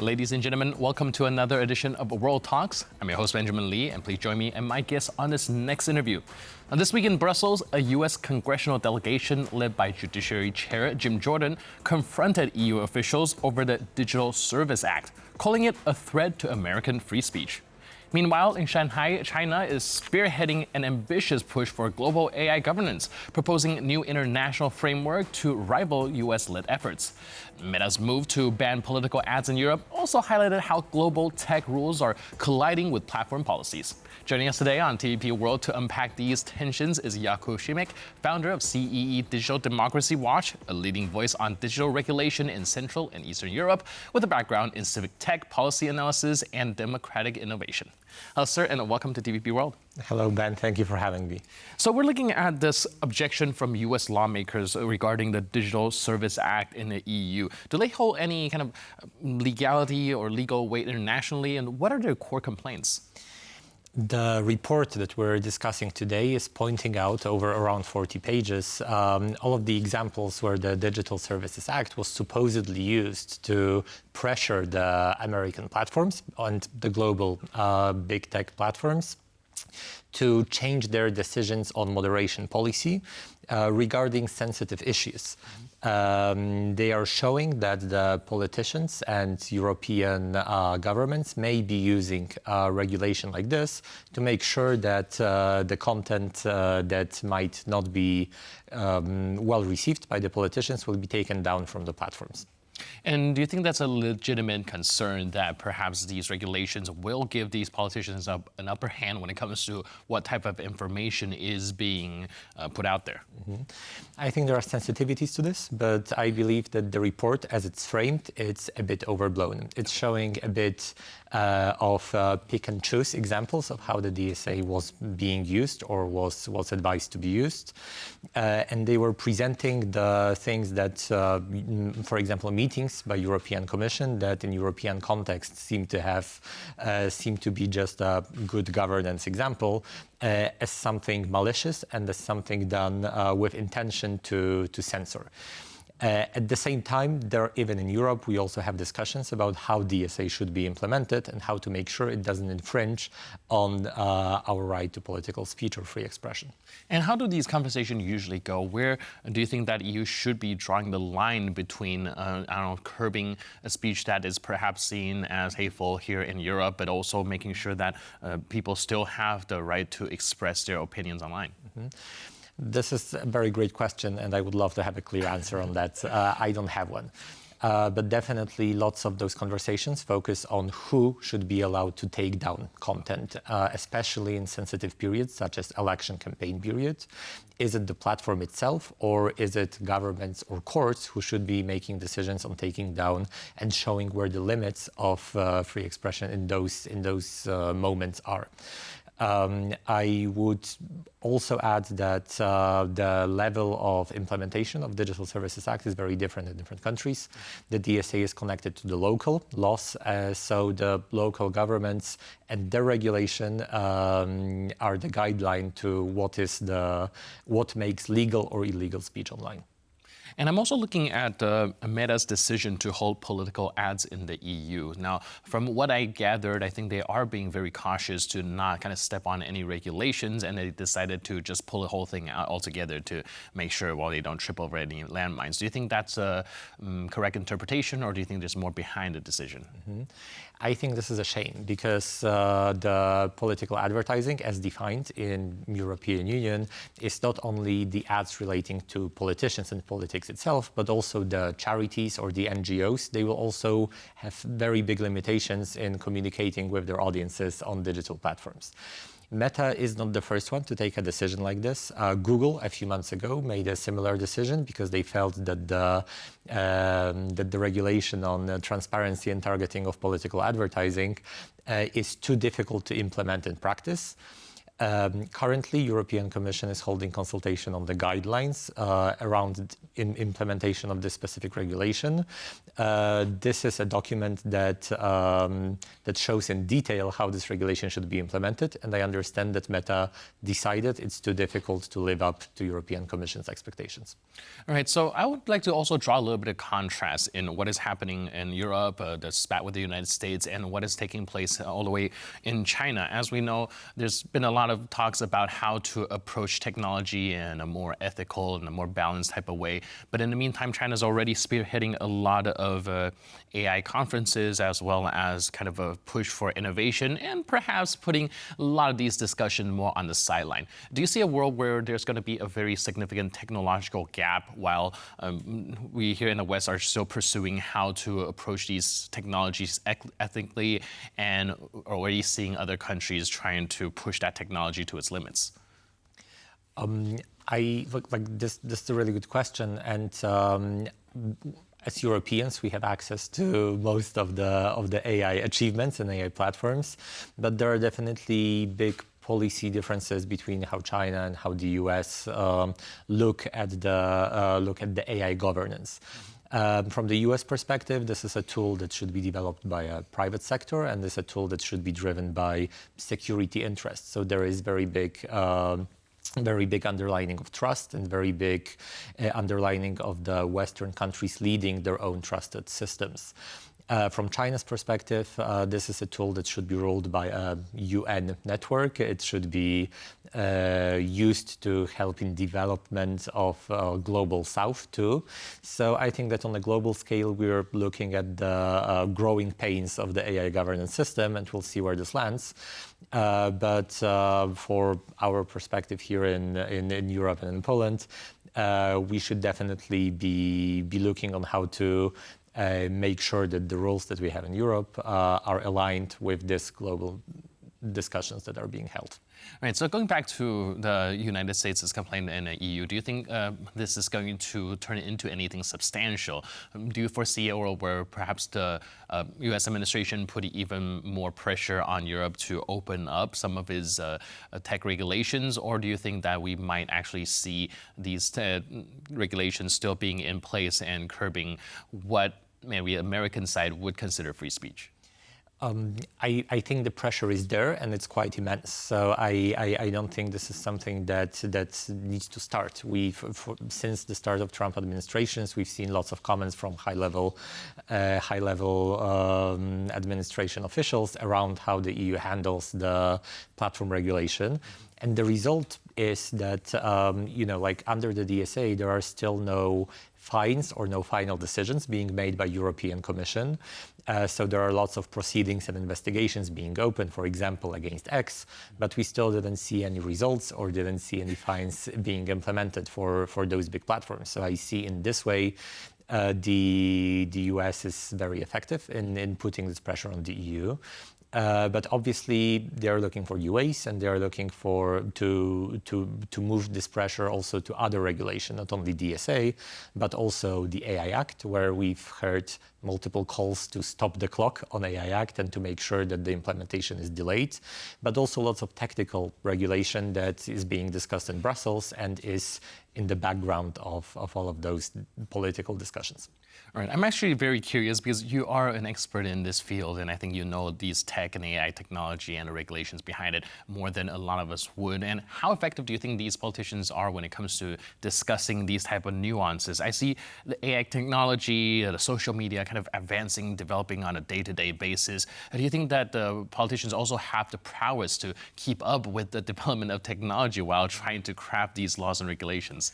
Ladies and gentlemen, welcome to another edition of World Talks. I'm your host, Benjamin Lee, and please join me and my guest on this next interview. Now, this week in Brussels, a U.S. congressional delegation led by Judiciary Chair Jim Jordan confronted EU officials over the Digital Service Act, calling it a threat to American free speech. Meanwhile, in Shanghai, China is spearheading an ambitious push for global AI governance, proposing a new international framework to rival US-led efforts. Meta's move to ban political ads in Europe also highlighted how global tech rules are colliding with platform policies. Joining us today on TVP World to unpack these tensions is Jakub Szymik, founder of CEE Digital Democracy Watch, a leading voice on digital regulation in Central and Eastern Europe, with a background in civic tech, policy analysis, and democratic innovation. Hello, sir, and welcome to TVP World. Hello, Ben. Thank you for having me. So we're looking at this objection from U.S. lawmakers regarding the Digital Service Act in the EU. Do they hold any kind of legality or legal weight internationally, and what are their core complaints? The report that we're discussing today is pointing out over around 40 pages all of the examples where the Digital Services Act was supposedly used to pressure the American platforms and the global big tech platforms to change their decisions on moderation policy regarding sensitive issues. They are showing that the politicians and European governments may be using regulation like this to make sure that the content that might not be well received by the politicians will be taken down from the platforms. And do you think that's a legitimate concern that perhaps these regulations will give these politicians an upper hand when it comes to what type of information is being put out there? Mm-hmm. I think there are sensitivities to this, but I believe that the report, as it's framed, it's a bit overblown. It's showing a bit of pick and choose examples of how the DSA was being used or was advised to be used. And they were presenting the things that, for example, meetings by European Commission that in European context seem to be just a good governance example as something malicious and as something done with intention to censor. At the same time, even in Europe, we also have discussions about how DSA should be implemented and how to make sure it doesn't infringe on our right to political speech or free expression. And how do these conversations usually go? Where do you think that EU should be drawing the line between, curbing a speech that is perhaps seen as hateful here in Europe, but also making sure that people still have the right to express their opinions online? Mm-hmm. This is a very great question, and I would love to have a clear answer on that. I don't have one. But definitely lots of those conversations focus on who should be allowed to take down content, especially in sensitive periods such as election campaign periods. Is it the platform itself, or is it governments or courts who should be making decisions on taking down and showing where the limits of free expression in those moments are? I would also add that the level of implementation of Digital Services Act is very different in different countries. The DSA is connected to the local laws, so the local governments and their regulation are the guideline to what makes legal or illegal speech online. And I'm also looking at Meta's decision to hold political ads in the EU. Now, from what I gathered, I think they are being very cautious to not kind of step on any regulations, and they decided to just pull the whole thing out altogether to make sure, they don't trip over any landmines. Do you think that's a correct interpretation, or do you think there's more behind the decision? Mm-hmm. I think this is a shame because the political advertising as defined in European Union is not only the ads relating to politicians and politics itself, but also the charities or the NGOs. They will also have very big limitations in communicating with their audiences on digital platforms. Meta is not the first one to take a decision like this. Google, a few months ago, made a similar decision because they felt that the regulation on transparency and targeting of political advertising is too difficult to implement in practice. Currently, European Commission is holding consultation on the guidelines around implementation of this specific regulation. This is a document that shows in detail how this regulation should be implemented, and I understand that Meta decided it's too difficult to live up to European Commission's expectations. All right, so I would like to also draw a little bit of contrast in what is happening in Europe, the spat with the United States, and what is taking place all the way in China. As we know, there's been a lot of talks about how to approach technology in a more ethical and a more balanced type of way. But in the meantime, China's already spearheading a lot of AI conferences, as well as kind of a push for innovation, and perhaps putting a lot of these discussions more on the sideline. Do you see a world where there's going to be a very significant technological gap while we here in the West are still pursuing how to approach these technologies ethically, and already seeing other countries trying to push that technology to its limits? I look like this is a really good question, and as Europeans, we have access to most of the AI achievements and AI platforms, but there are definitely big policy differences between how China and how the US look at the AI governance. From the US perspective, this is a tool that should be developed by a private sector, and this is a tool that should be driven by security interests. So there is very big underlining of trust and very big underlining of the Western countries leading their own trusted systems. From China's perspective, this is a tool that should be ruled by a UN network. It should be used to help in development of global South too. So I think that on a global scale, we're looking at the growing pains of the AI governance system, and we'll see where this lands. But for our perspective here in Europe and in Poland, we should definitely be looking on how to make sure that the rules that we have in Europe are aligned with this global discussions that are being held. Right, so going back to the United States' complaint in the EU, do you think this is going to turn into anything substantial? Do you foresee a world where perhaps the US administration put even more pressure on Europe to open up some of its tech regulations, or do you think that we might actually see these regulations still being in place and curbing what maybe American side would consider free speech? I think the pressure is there, and it's quite immense. So I don't think this is something that needs to start. Since the start of Trump administrations, we've seen lots of comments from high-level administration officials around how the EU handles the platform regulation. And the result is that, like under the DSA, there are still no fines or no final decisions being made by European Commission. So there are lots of proceedings and investigations being open, for example, against X, but we still didn't see any results or didn't see any fines being implemented for those big platforms. So I see in this way, the US is very effective in putting this pressure on the EU. But obviously, they are looking for new ways, and they are looking to move this pressure also to other regulation, not only DSA, but also the AI Act, where we've heard multiple calls to stop the clock on AI Act and to make sure that the implementation is delayed, but also lots of technical regulation that is being discussed in Brussels and is in the background of all of those political discussions. All right, I'm actually very curious because you are an expert in this field, and I think you know these tech and AI technology and the regulations behind it more than a lot of us would. And how effective do you think these politicians are when it comes to discussing these type of nuances? I see the AI technology, the social media kind of advancing, developing on a day-to-day basis. Do you think that the politicians also have the prowess to keep up with the development of technology while trying to craft these laws and regulations?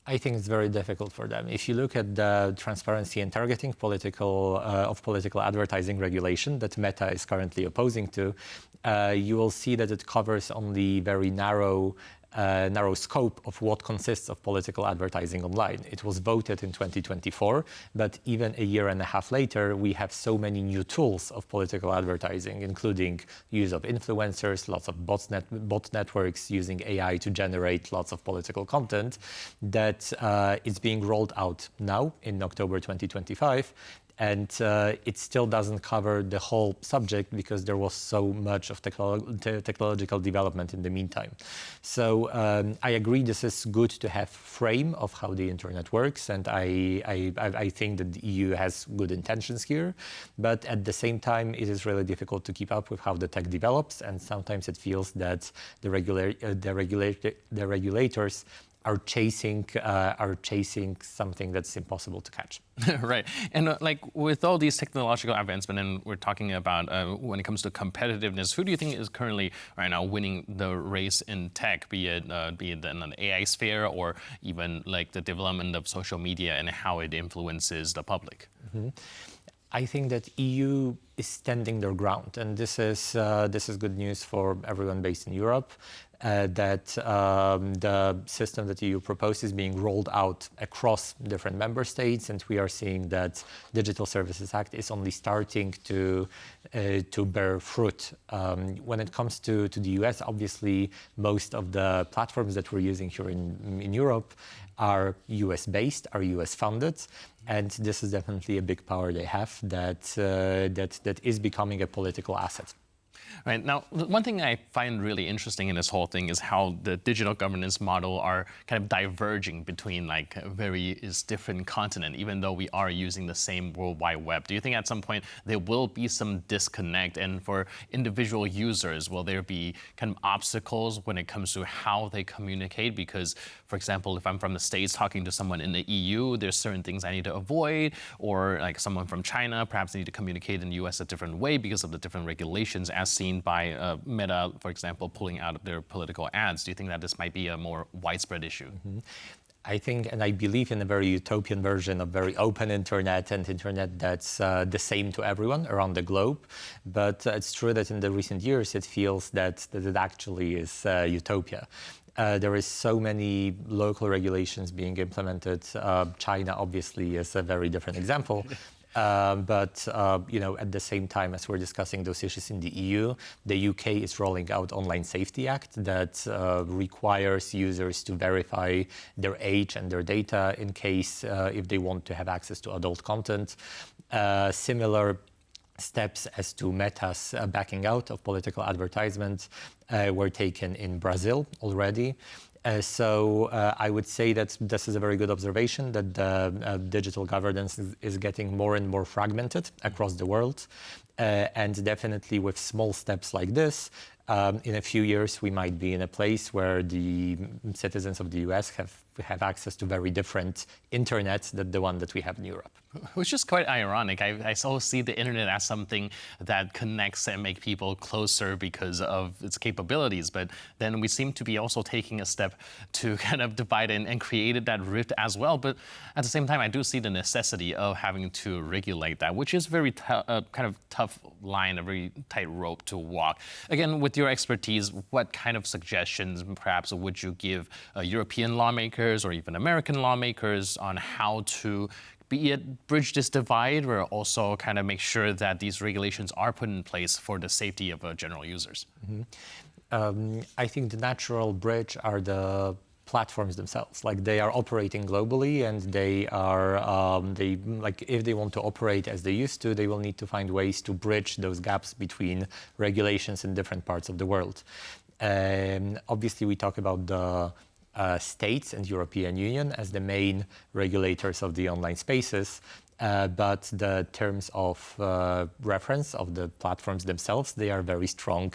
I think it's very difficult for them. If you look at the transparency and targeting political advertising regulation that Meta is currently opposing to, you will see that it covers only very narrow scope of what consists of political advertising online. It was voted in 2024, but even a year and a half later, we have so many new tools of political advertising, including use of influencers, lots of bot networks using AI to generate lots of political content, that is being rolled out now in October 2025. And it still doesn't cover the whole subject because there was so much of technological development in the meantime. So I agree this is good to have frame of how the internet works, and I think that the EU has good intentions here, but at the same time it is really difficult to keep up with how the tech develops, and sometimes it feels that the regulators are chasing something that's impossible to catch. Right. And like with all these technological advancements, and we're talking about when it comes to competitiveness, who do you think is currently right now winning the race in tech, be it in an AI sphere or even like the development of social media and how it influences the public? Mm-hmm. I think that EU is standing their ground, and this is good news for everyone based in Europe. That the system that the EU proposed is being rolled out across different member states, and we are seeing that Digital Services Act is only starting to bear fruit. When it comes to the US, obviously most of the platforms that we're using here in Europe are US based, are US funded, and this is definitely a big power they have that is becoming a political asset. Right. Now, one thing I find really interesting in this whole thing is how the digital governance model are kind of diverging between like various different continents, even though we are using the same World Wide Web. Do you think at some point there will be some disconnect? And for individual users, will there be kind of obstacles when it comes to how they communicate? Because, for example, if I'm from the States talking to someone in the EU, there's certain things I need to avoid, or like someone from China, perhaps they need to communicate in the US a different way because of the different regulations as seen by Meta, for example, pulling out of their political ads. Do you think that this might be a more widespread issue? Mm-hmm. I think, and I believe in a very utopian version of very open internet and internet that's the same to everyone around the globe. But it's true that in the recent years, it feels that it actually is utopia. There is so many local regulations being implemented. China obviously is a very different example. But at the same time as we're discussing those issues in the EU, the UK is rolling out Online Safety Act that requires users to verify their age and their data in case if they want to have access to adult content. Similar steps as to Meta's backing out of political advertisements were taken in Brazil already. So I would say that this is a very good observation, that digital governance is getting more and more fragmented across the world. And definitely with small steps like this, in a few years, we might be in a place where the citizens of the US have access to very different internet than the one that we have in Europe. Which is quite ironic. I also see the internet as something that connects and makes people closer because of its capabilities. But then we seem to be also taking a step to kind of divide and create that rift as well. But at the same time, I do see the necessity of having to regulate that, which is very kind of tough line, a very tight rope to walk. Again, with your expertise, what kind of suggestions perhaps would you give European lawmakers or even American lawmakers on how to be it bridge this divide or also kind of make sure that these regulations are put in place for the safety of general users? Mm-hmm. I think the natural bridge are the platforms themselves. Like they are operating globally, and they are if they want to operate as they used to, they will need to find ways to bridge those gaps between regulations in different parts of the world. Obviously, we talk about the states and European Union as the main regulators of the online spaces, but the terms of reference of the platforms themselves, they are very strong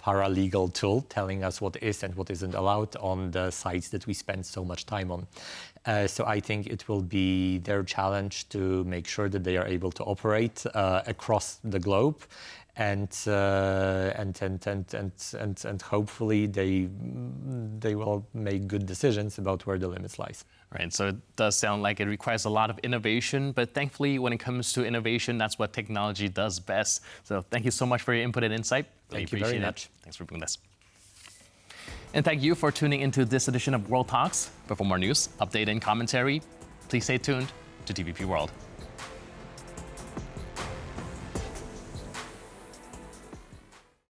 paralegal tool telling us what is and what isn't allowed on the sites that we spend so much time on. So I think it will be their challenge to make sure that they are able to operate across the globe, and hopefully they will make good decisions about where the limits lies. Right, so it does sound like it requires a lot of innovation, but thankfully when it comes to innovation, that's what technology does best. So thank you so much for your input and insight. Thank you very much. Thanks for doing this. And thank you for tuning into this edition of World Talks. But for more news, update, and commentary, please stay tuned to TVP World.